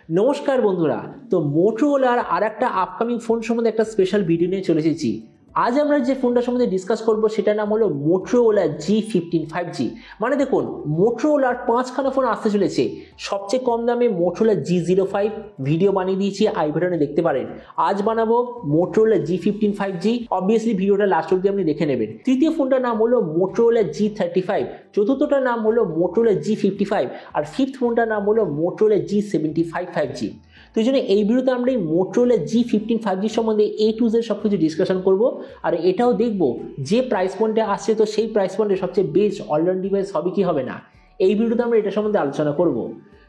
নমস্কার বন্ধুরা। তো মোটোরোলার আর একটা আপকামিং ফোন সম্বন্ধে একটা স্পেশাল ভিডিও নিয়ে চলে এসেছি। আজ আমরা যে ফোনটা সম্বন্ধে ডিসকাস করব সেটার নাম হলো মোটোরোলা G15 5G। মানে দেখুন, মোটোরোলার 5খানা ফোন আসতে চলেছে। সবচেয়ে কম দামে মোটোরোলা G05 ভিডিও বানিয়ে দিয়েছি, আই বাটনে দেখতে পারেন। আজ বানাবো মোটোরোলা G15 5G। অবভিয়াসলি ভিডিওটা লাস্ট অবধি আপনি দেখে নেবেন। তৃতীয় ফোনটার নাম হলো মোটোরোলা G35, চতুর্থটার নাম হলো মোটোরোলা G55, আর ফিফথ ফোনটার নাম হলো মোটোরোলা G75 5G। তো এই জন্য এই ভিডিওতে আমরা এই মোটোরোলা G15 5G সম্বন্ধে A to Z সবকিছু ডিসকাশন করব, আর এটাও দেখব যে প্রাইস পয়েন্টে আসছে, তো সেই প্রাইস পয়েন্টে সবচেয়ে বেস্ট অলরাউন্ড ডিভাইস হবে কি হবে না। এই ভিডিওতে আমরা এটা সম্বন্ধে আলোচনা করব।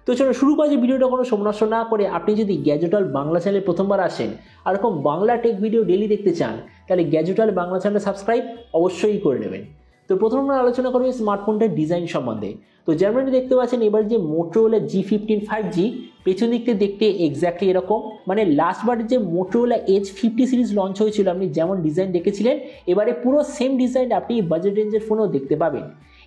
তো চলো শুরু করা যে ভিডিওটা কোনো সমনষ্ট না করে, আপনি যদি গ্যাজেটল বাংলা চ্যানেলে প্রথমবার আসেন আর এরকম বাংলা টেক ভিডিও ডেলি দেখতে চান, তাহলে গ্যাজেটল বাংলা চ্যানেলে সাবস্ক্রাইব অবশ্যই করে নেবেন। তো প্রথমে আমরা আলোচনা করবো স্মার্টফোনটার ডিজাইন সম্বন্ধে। তো যেমন দেখতে পাচ্ছেন এবার যে মোটোরোলা G15 5G পেছন দিক থেকে দেখতে এক্স্যাক্টলি এরকম। মানে লাস্টবার যে মোটোরোলা H50 সিরিজ লঞ্চ হয়েছিল, আপনি যেমন ডিজাইন দেখেছিলেন, এবারে পুরো সেম ডিজাইন আপনি বাজেট রেঞ্জের ফোনেও দেখতে পাবেন।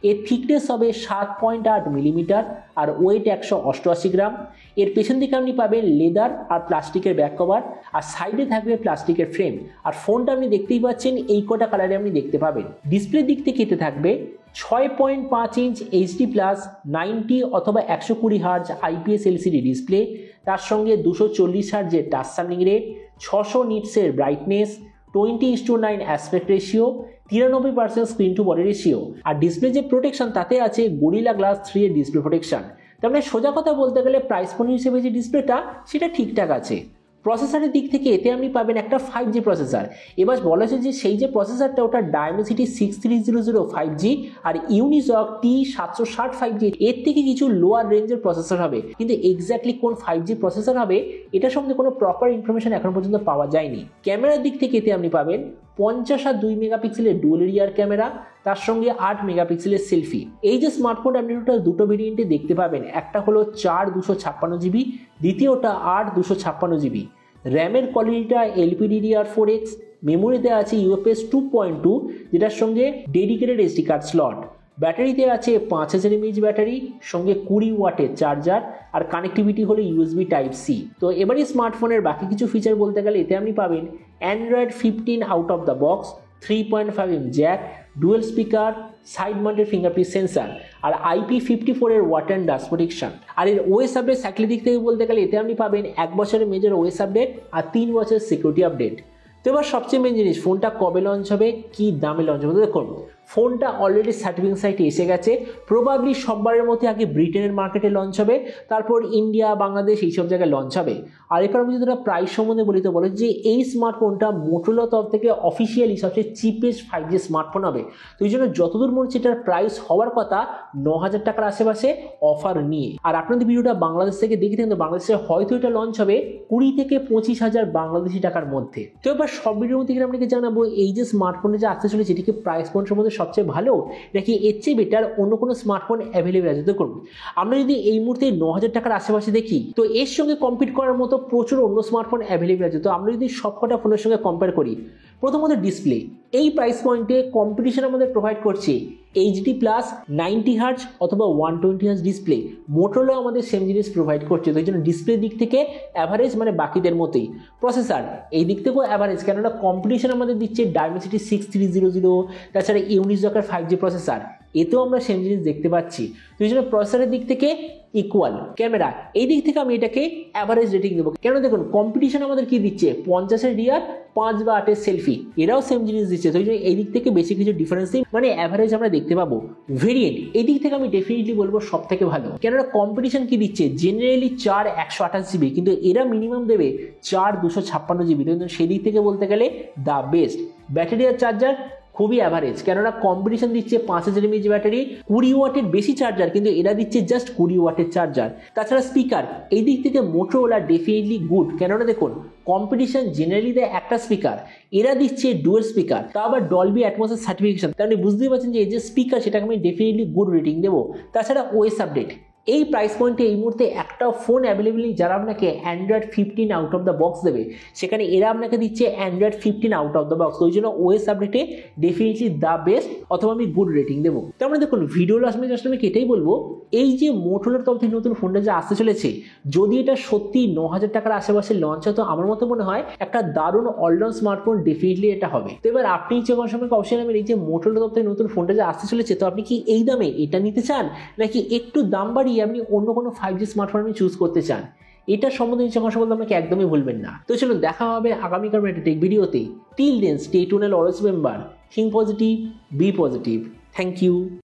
এর থিকনেস হবে 7.8 মিলিমিটার আর ওয়েট 188 গ্রাম। এর পেছন দিকে আপনি পাবেন লেদার আর প্লাস্টিকের ব্যাক কভার, আর সাইডে থাকবে প্লাস্টিকের ফ্রেম। আর ফোনটা আপনি দেখতেই পাচ্ছেন এই কটা কালারে আপনি দেখতে পাবেন। ডিসপ্লে দিক থেকে এতে থাকবে 6.5 ইঞ্চ HD+ 90 অথবা 120 হার্জ IPS LCD ডিসপ্লে, তার সঙ্গে 240 হার্জের টাচ সার্নিং রেট, 600 নিটসের brightness, 20:9 aspect ratio, 93% screen to body ratio. আর ডিসপ্লে যে প্রোটেকশন তাতে আছে গরিলা গ্লাস 3 এর ডিসপ্লে প্রোটেকশন। তার মানে সোজা কথা বলতে গেলে প্রাইস পয়েন্ট হিসেবে যে ডিসপ্লেটা সেটা ঠিকঠাক আছে। প্রসেসরের দিক থেকে এতে আপনি পাবেন একটা 5G প্রসেসর। এবার বলা হয়েছে যে সেই যে প্রসেসরটা ওটা ডায়মেনসিটি 6300 5G আর ইউনিসক T760 5G, এর থেকে কিছু লোয়ার রেঞ্জের প্রসেসর হবে, কিন্তু এক্স্যাক্টলি কোন 5G প্রসেসর হবে এটা সম্বন্ধে কোনো প্রপার ইনফরমেশন এখন পর্যন্ত পাওয়া যায়নি। ক্যামেরার দিক থেকে এতে আপনি পাবেন 50 আর 2 মেগাপিক্সেলের ডুয়াল রিয়ার ক্যামেরা, তার সঙ্গে 8 মেগাপিক্সেলের সেলফি। এই যে স্মার্টফোন আপনি টোটাল দুটো ভেরিয়েন্টে দেখতে পাবেন, একটা হলো 4 256GB, দ্বিতীয়টা 8 256GB। র্যামের কোয়ালিটিটা LPDDR4X, মেমোরিতে আছে UFS 2.2 যেটার সঙ্গে ডেডিকেটেড SD কার্ড স্লট। ব্যাটারিতে আছে 5000 mAh ব্যাটারি, সঙ্গে 20 ওয়াটের চার্জার, আর কানেক্টিভিটি হলো USB Type-C। তো এবারে স্মার্টফোনের বাকি কিছু ফিচার বলতে গেলে এতে আপনি পাবেন Android 15 out of the box, 3.5mm jack, dual speaker, side mounted fingerprint sensor, আর IP54 এর ওয়াটার অ্যান্ড ডাস্ট প্রোটেকশন। আর এর OS আপডেট সাইকেলের দিক থেকে বলতে গেলে এতে আপনি পাবেন 1 বছরের মেজর OS আপডেট আর 3 বছরের সিকিউরিটি আপডেট। তো এবার সবচেয়ে মেন জিনিস, ফোনটা কবে লঞ্চ হবে, কি দামে লঞ্চ হবে। দেখুন, ফোনটা অলরেডি সার্টিফিকেশন সাইটে এসে গেছে। প্রবাবলি সববারের মধ্যে আগে ব্রিটেনের মার্কেটে লঞ্চ হবে, তারপর ইন্ডিয়া, বাংলাদেশ এইসব জায়গায় লঞ্চ হবে। আর এরপর আমি যদি প্রাইস সম্বন্ধে বলি, তো বলে যে এই স্মার্টফোনটা মোটোরোলার তরফ থেকে অফিসিয়ালি সবচেয়ে চিপেস্ট 5G স্মার্টফোন হবে। তো এই জন্য যতদূর মনে হচ্ছে এটার প্রাইস হওয়ার কথা 9000 টাকার আশেপাশে অফার নিয়ে। আর আপনাদের ভিডিওটা বাংলাদেশ থেকে দেখে থাকেন, তো বাংলাদেশে হয়তো এটা লঞ্চ হবে 20 থেকে 25,000 বাংলাদেশি টাকার মধ্যে। তো এবার সব ভিডিওর মধ্যে আপনাকে জানাবো এই যে স্মার্টফোনে যে আসতে চলেছে এটিকে প্রাইস পয়েন্ট সম্বন্ধে সবচেয়ে ভালো নাকি এর চেয়ে বেটার অন্য কোনো স্মার্টফোন অ্যাভেলেবেল আছে। দেখুন, আমরা যদি এই মুহূর্তে 9000 টাকার আশেপাশে দেখি, তো এর সঙ্গে কম্পিট করার মতো প্রচুর অন্য স্মার্টফোন অ্যাভেলেবেল আছে। তো আমরা যদি সবকটা ফোনের সঙ্গে কম্পেয়ার করি, প্রথমত ডিসপ্লে। এই প্রাইস পয়েন্টে কম্পিটিশন আমাদের প্রোভাইড করছে HD+ 90 হার্জ অথবা 120 হার্জ ডিসপ্লে। মোটোরোলা আমাদের সেম জিনিস প্রোভাইড করছে। তো এই জন্য ডিসপ্লে দিক থেকে অ্যাভারেজ, মানে বাকিদের মতোই। প্রসেসর এই দিক থেকেও অ্যাভারেজ, কেননা কম্পিটিশন আমাদের দিচ্ছে ডায়মেনসিটি 6300, তাছাড়া ইউনিসকের 5G প্রসেসর, এতেও আমরা সেম জিনিস দেখতে পাচ্ছি। তো এই জন্য প্রসেসরের দিক থেকে ইকুয়াল। ক্যামেরা এই দিক থেকে আমি এটাকে অ্যাভারেজ রেটিং দেবো, কেন দেখুন কম্পিটিশন আমাদের কি দিচ্ছে 50 রিয়ার, 5 বা 8 সেলফি, এরাও সেম জিনিস দিচ্ছে। তো এই দিক থেকে বেশি কিছু ডিফারেন্স নেই, মানে অ্যাভারেজ আমরা দেখতে পাবো। ভেরিয়েন্ট এই দিক থেকে আমি ডেফিনেটলি বলবো সব থেকে ভালো, কেননা কম্পিটিশন কি দিচ্ছে জেনারেলি 4 128GB, কিন্তু এরা মিনিমাম দেবে 4 256GB। তো সেই দিক থেকে বলতে গেলে দ্য বেস্ট। ব্যাটারি আর চার্জার খুবই অ্যাভারেজ, কেননা কম্পিটিশন দিচ্ছে 5000 mAh ব্যাটারি, 20 ওয়াটের বেশি চার্জার, কিন্তু এরা দিচ্ছে জাস্ট 20 ওয়াটের চার্জার। তাছাড়া স্পিকার এই দিক থেকে মোটোরোলা ডেফিনেটলি গুড, কেননা দেখুন কম্পিটিশন জেনারেলি দেয় একটা স্পিকার, এরা দিচ্ছে ডুয়াল স্পিকার, তা আবার ডলবি অ্যাটমসের সার্টিফিকেশন। তাহলে বুঝতেই পারছেন যে এই যে স্পিকার সেটাকে আমি ডেফিনেটলি গুড রেটিং দেবো। তাছাড়া OS আপডেট এই প্রাইস পয়েন্টে এই মুহূর্তে একটাও ফোন অ্যাভেলেবল নেই যারা আপনাকে Android 15 out of the box দেবে, সেখানে এরা আপনাকে দিচ্ছে Android 15 out of the box. ওই জন্য ওএস আপডেটে ডেফিনেটলি দ্য বেস্ট অথবা আমি গুড রেটিং দেবো। তো আমরা দেখুন ভিডিও লাস্ট আমি এটাই বলবো, এই যে মোটরোলার তরফ থেকে নতুন ফোনটা যে আসতে চলেছে, যদি এটা সত্যি 9,000 টাকার আশেপাশে লঞ্চ হয় তো আমার মতো মনে হয় একটা দারুণ অলরাউন্ড স্মার্টফোন ডেফিনেটলি এটা হবে। তো এবার আপনি যে কোনো সময় অবশ্যই নামের এই যে মোটরোলার তরফ থেকে নতুন ফোনটা যে আসতে চলেছে, তো আপনি কি এই দামে এটা নিতে চান, নাকি একটু দাম বাড়িয়ে আপনি অন্য কোনো 5G স্মার্টফোন আপনি চুজ করতে চান? এটা সম্বন্ধে নিচে কথা বলতে আমাকে একদমই ভুলবেন না। তো চলুন দেখা হবে আগামীকাল একটা টেক ভিডিওতে। Till then stay tuned, always remember, think positive, be positive. Thank you.